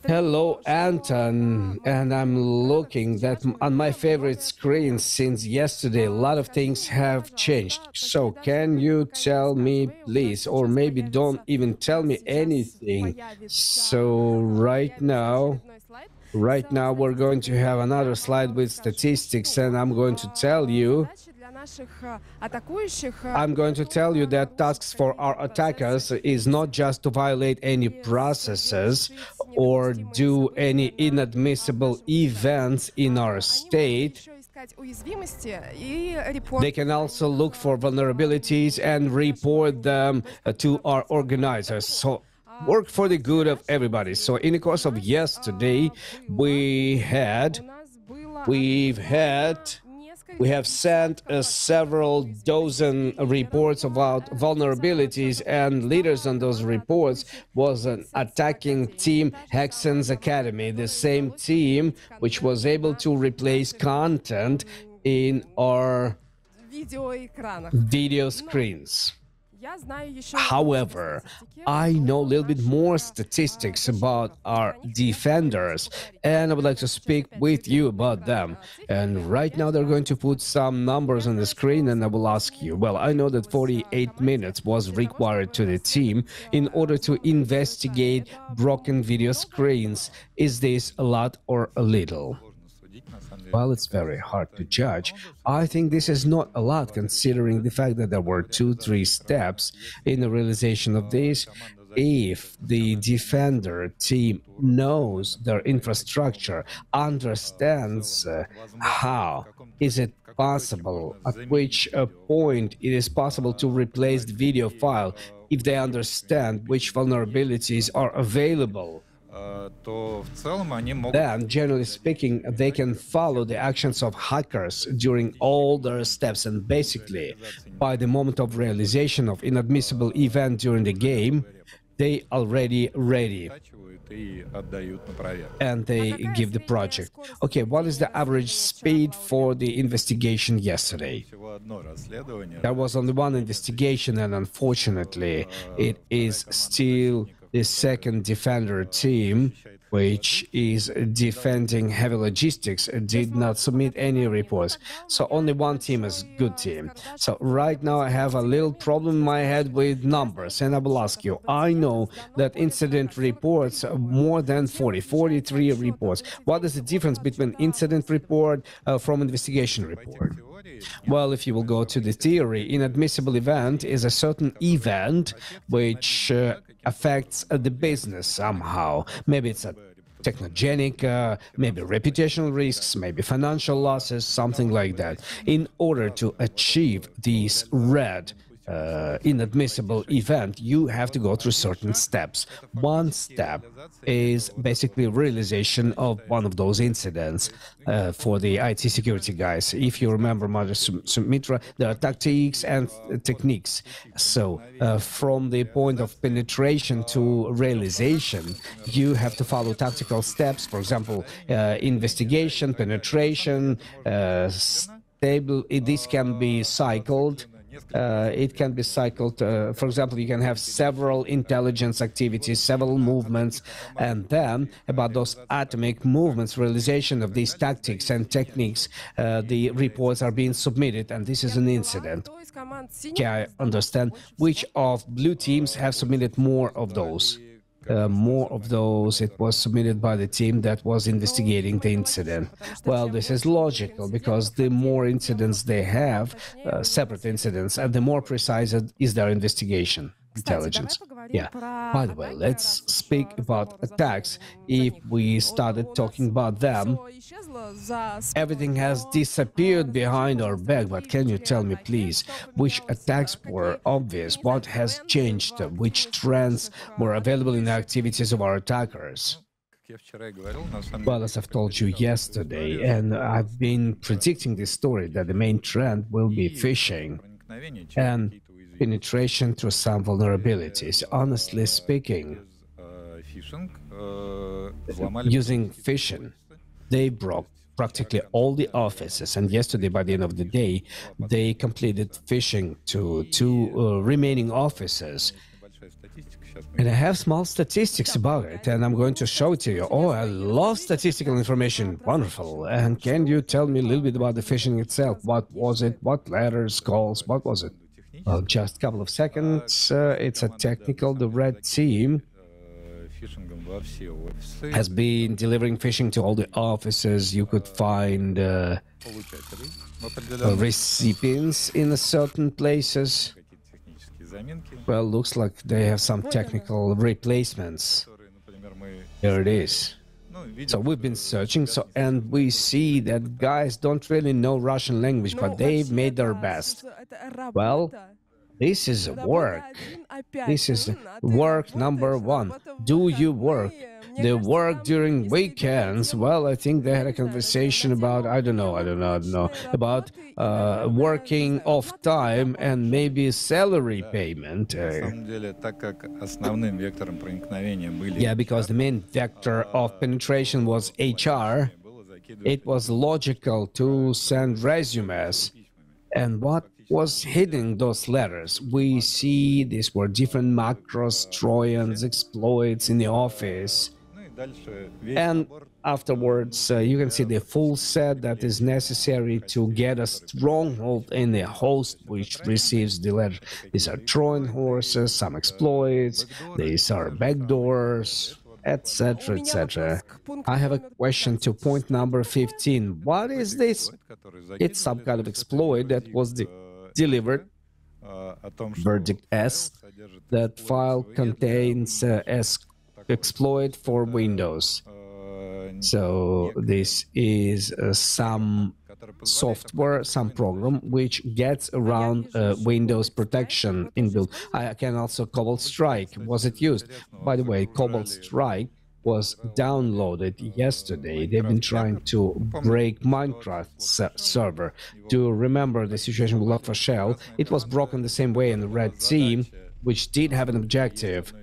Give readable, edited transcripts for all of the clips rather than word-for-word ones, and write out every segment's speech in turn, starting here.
Hello, Anton, and I'm looking that on my favorite screen since yesterday. A lot of things have changed. So, can you tell me, please, or maybe don't even tell me anything? So, right now, we're going to have another slide with statistics, and I'm going to tell you that tasks for our attackers is not just to violate any processes or do any inadmissible events in our state. They can also look for vulnerabilities and report them to our organizers. So work for the good of everybody. So in the course of yesterday, we've had we have sent several dozen reports about vulnerabilities, and leaders on those reports was an attacking team, Hexen's Academy, the same team which was able to replace content in our video screens. However, I know a little bit more statistics about our defenders, and I would like to speak with you about them. And right now they're going to put some numbers on the screen, and I will ask you, well, I know that 48 minutes was required to the team in order to investigate broken video screens. Is this a lot or a little? Well, it's very hard to judge. I think this is not a lot considering the fact that there were 2-3 steps in the realization of this. If the defender team knows their infrastructure, understands how is it possible, at which point it is possible to replace the video file, if they understand which vulnerabilities are available, then, generally speaking, they can follow the actions of hackers during all their steps, and basically, by the moment of realization of inadmissible event during the game, they already ready and they give the project. Okay, what is the average speed for the investigation yesterday? There was only one investigation, and unfortunately, it is still the second defender team, which is defending heavy logistics, did not submit any reports. So only one team is good team. So right now I have a little problem in my head with numbers, and I will ask you, I know that incident reports are more than 43 reports. What is the difference between incident report from investigation report? Well, if you will go to the theory, inadmissible event is a certain event which affects the business somehow. Maybe it's a technogenic, maybe reputational risks, maybe financial losses, something like that. In order to achieve these red inadmissible event, you have to go through certain steps. One step is basically realization of one of those incidents for the IT security guys. If you remember, Mother Sumitra, there are tactics and techniques. So from the point of penetration to realization, you have to follow tactical steps. For example, investigation, penetration, stable. This can be cycled. It can be cycled. For example, you can have several intelligence activities, several movements, and then about those atomic movements, realization of these tactics and techniques, the reports are being submitted, and this is an incident. Can I understand which of blue teams have submitted more of those? It was submitted by the team that was investigating the incident. Well, this is logical because the more incidents they have, separate incidents, and the more precise is their investigation intelligence. Yeah. By the way, let's speak about attacks. If we started talking about them, everything has disappeared behind our back. But can you tell me, please, which attacks were obvious? What has changed? Which trends were available in the activities of our attackers? Well, as I've told you yesterday, and I've been predicting this story, that the main trend will be phishing and penetration through some vulnerabilities. Honestly speaking, using phishing, they broke practically all the offices, and yesterday, by the end of the day, they completed phishing to two remaining offices. And I have small statistics about it, and I'm going to show it to you. Oh, I love statistical information. Wonderful. And can you tell me a little bit about the phishing itself? What was it? What letters, calls? What was it? Well, just a couple of seconds. It's a technical. The red team has been delivering phishing to all the offices. You could find recipients in certain places. Well, looks like they have some technical replacements. Here it is. So we've been searching, and we see that guys don't really know Russian language, but they've made their best. Well, this is work. This is work number one. Do you work? They work during weekends. Well, I think they had a conversation about, I don't know, about working off time and maybe salary payment. Yeah, because the main vector of penetration was HR. It was logical to send resumes. And what was hidden those letters? We see these were different macros, Trojans, exploits in the office. And afterwards, you can see the full set that is necessary to get a stronghold in the host which receives the letter. These are Trojan horses, some exploits, these are backdoors, etc., etc. I have a question to point number 15. What is this? It's some kind of exploit that was delivered. Verdict S. That file contains S exploit for Windows. So this is some software, some program which gets around Windows protection inbuilt. I can also Cobalt Strike. Was it used? By the way, Cobalt Strike was downloaded yesterday. They've been trying to break Minecraft server. To remember the situation with Log4Shell, it was broken the same way in the Red Team, which did have an objective.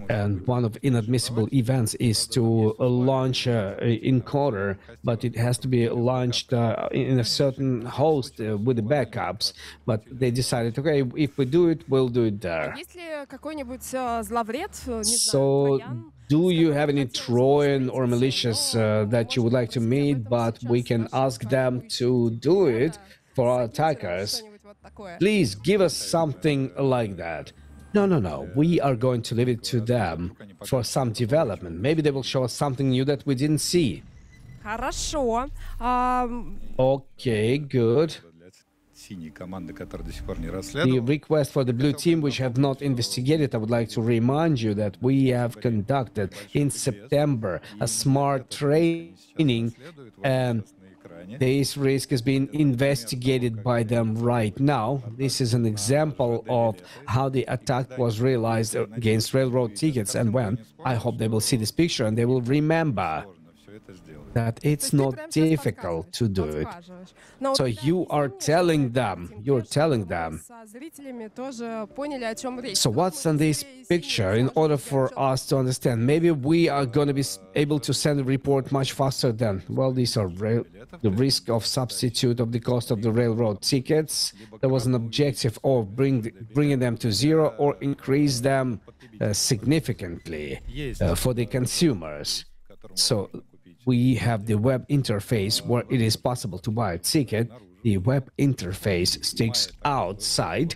And one of inadmissible events is to launch encoder, but it has to be launched in a certain host with the backups. But they decided, okay, if we do it, we'll do it there. So, do you have any Trojan or malicious that you would like to meet, but we can ask them to do it for our attackers? Please give us something like that. No. We are going to leave it to them for some development. Maybe they will show us something new that we didn't see. Okay, good. The request for the blue team, which have not investigated, I would like to remind you that we have conducted in September a smart training, and this risk is being investigated by them right now. This is an example of how the attack was realized against railroad tickets and when. I hope they will see this picture and they will remember that it's not difficult to do it. So you're telling them. So what's on this picture in order for us to understand? Maybe we are going to be able to send a report much faster than, well, these are the risk of substitute of the cost of the railroad tickets. There was an objective of bringing them to zero or increase them significantly for the consumers. So we have the web interface where it is possible to buy a ticket. The web interface sticks outside,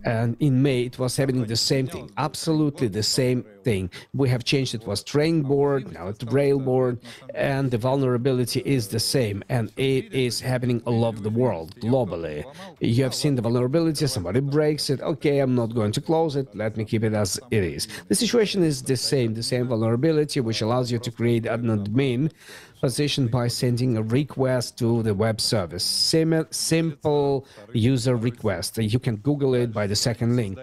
and in May it was happening the same thing, absolutely the same thing. We have changed, it was train board, now it's rail board, and the vulnerability is the same, and it is happening all over the world, globally. You have seen the vulnerability, somebody breaks it, okay, I'm not going to close it, let me keep it as it is. The situation is the same vulnerability, which allows you to create an admin position by sending a request to the web service. Simple user request. You can Google it by the second link.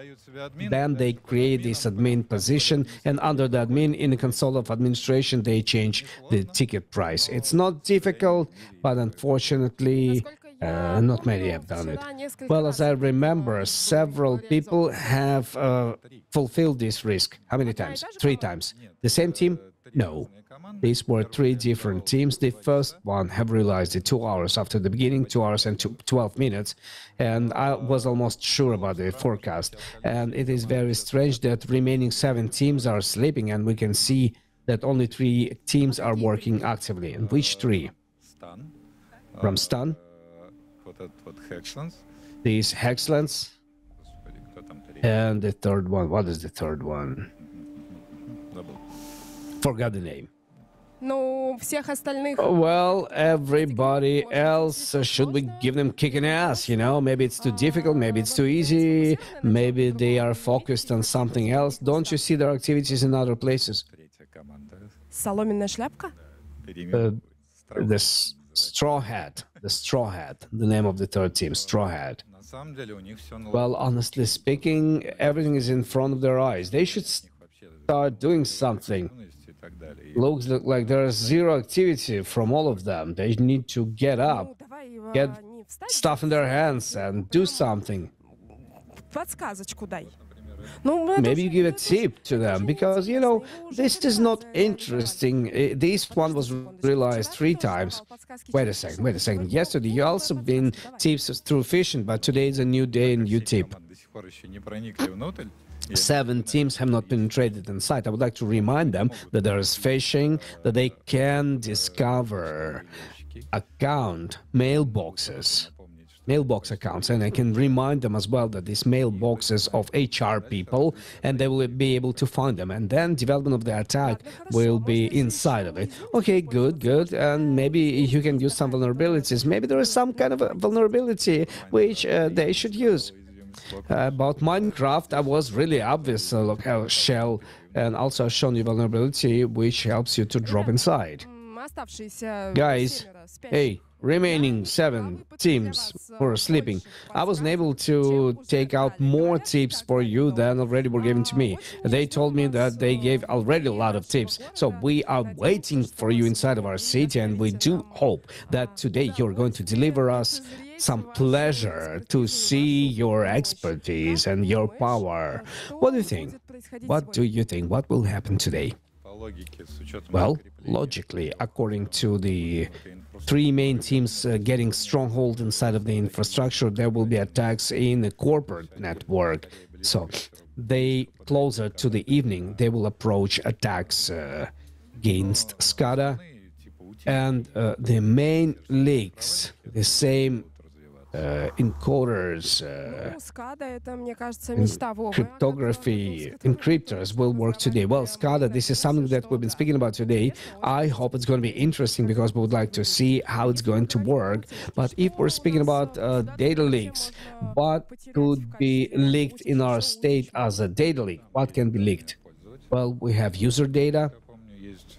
Then they create this admin position, and under the admin, in the console of administration, they change the ticket price. It's not difficult, but unfortunately, not many have done it. Well, as I remember, several people have fulfilled this risk. How many times? 3 times. The same team? No. These were three different teams. The first one have realized it 2 hours after the beginning, 2 hours and 12 minutes. And I was almost sure about the forecast. And it is very strange that remaining 7 teams are sleeping, and we can see that only 3 teams are working actively. And which 3? From Stun? These Hexlands? And the third one, what is the third one? Forgot the name. Well, everybody else, should we give them kicking ass, you know? Maybe it's too difficult, maybe it's too easy, maybe they are focused on something else. Don't you see their activities in other places? The Straw Hat, the name of the third team, Straw Hat. Well, honestly speaking, everything is in front of their eyes. They should start doing something. Looks like there is zero activity from all of them. They need to get up, get stuff in their hands and do something. Maybe you give a tip to them, because, you know, this is not interesting. This one was realized 3 times. Wait a second. Yesterday you also been tips through fishing, but today is a new day and new tip. 7 teams have not penetrated inside. I would like to remind them that there is phishing, that they can discover mailbox accounts, and I can remind them as well that these mailboxes of HR people, and they will be able to find them, and then development of the attack will be inside of it. Okay, good, and maybe you can use some vulnerabilities. Maybe there is some kind of a vulnerability which they should use. About Minecraft, I was really obvious. Look how shell, and also I've shown you vulnerability which helps you to drop inside. Guys, hey, remaining 7 teams who are sleeping. I wasn't able to take out more tips for you than already were given to me. They told me that they gave already a lot of tips. So we are waiting for you inside of our city, and we do hope that today you're going to deliver us some pleasure to see your expertise and your power. What do you think? What will happen today? Well, logically, according to the 3 main teams getting stronghold inside of the infrastructure, there will be attacks in the corporate network. So they, closer to the evening, they will approach attacks against SCADA, and the main leaks, the same encoders, cryptography, encryptors will work today. Well, SCADA, this is something that we've been speaking about today. I hope it's going to be interesting, because we would like to see how it's going to work. But if we're speaking about data leaks, what could be leaked in our state as a data leak? What can be leaked? Well, we have user data.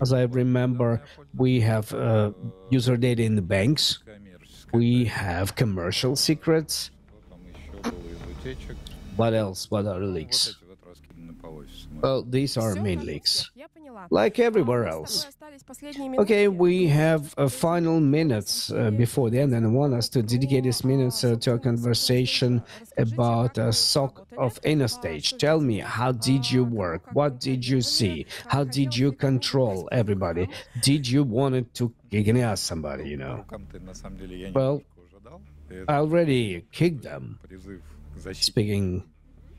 As I remember, we have user data in the banks. We have commercial secrets. What else? What are leaks? Well, these are main leaks, like everywhere else. Okay, we have final minutes before the end, and I want us to dedicate these minutes to a conversation about SOC of Innostage. Tell me, how did you work? What did you see? How did you control everybody? Did you want to kick in ass somebody, you know? Well, I already kicked them, speaking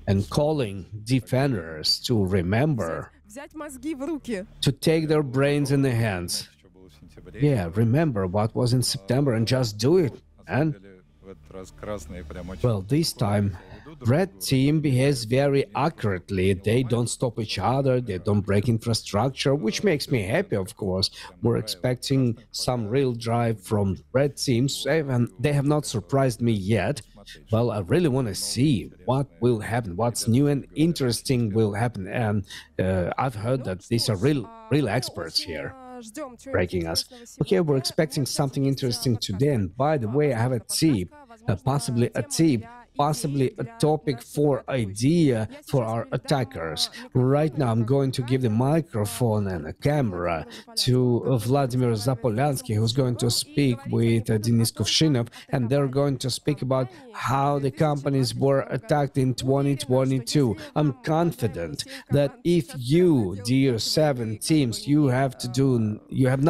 and calling defenders to remember to take their brains in their hands. Yeah, remember what was in September and just do it. And well, this time Red Team behaves very accurately. They don't stop each other, they don't break infrastructure, which makes me happy, of course. We're expecting some real drive from Red Teams, and they have not surprised me yet. Well, I really want to see what will happen, what's new and interesting will happen, and I've heard that these are real experts here breaking us. Okay, we're expecting something interesting today, and by the way, I have a tip, possibly a tip possibly a topic for idea for our attackers. Right now, I'm going to give the microphone and a camera to Vladimir Zapolansky, who's going to speak with Denis Kuvshinov, and they're going to speak about how the companies were attacked in 2022. I'm confident that if you, dear seven teams, you have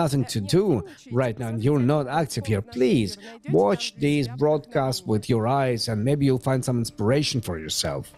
nothing to do right now, and you're not active here, please watch these broadcasts with your eyes, and maybe you'll find some inspiration for yourself.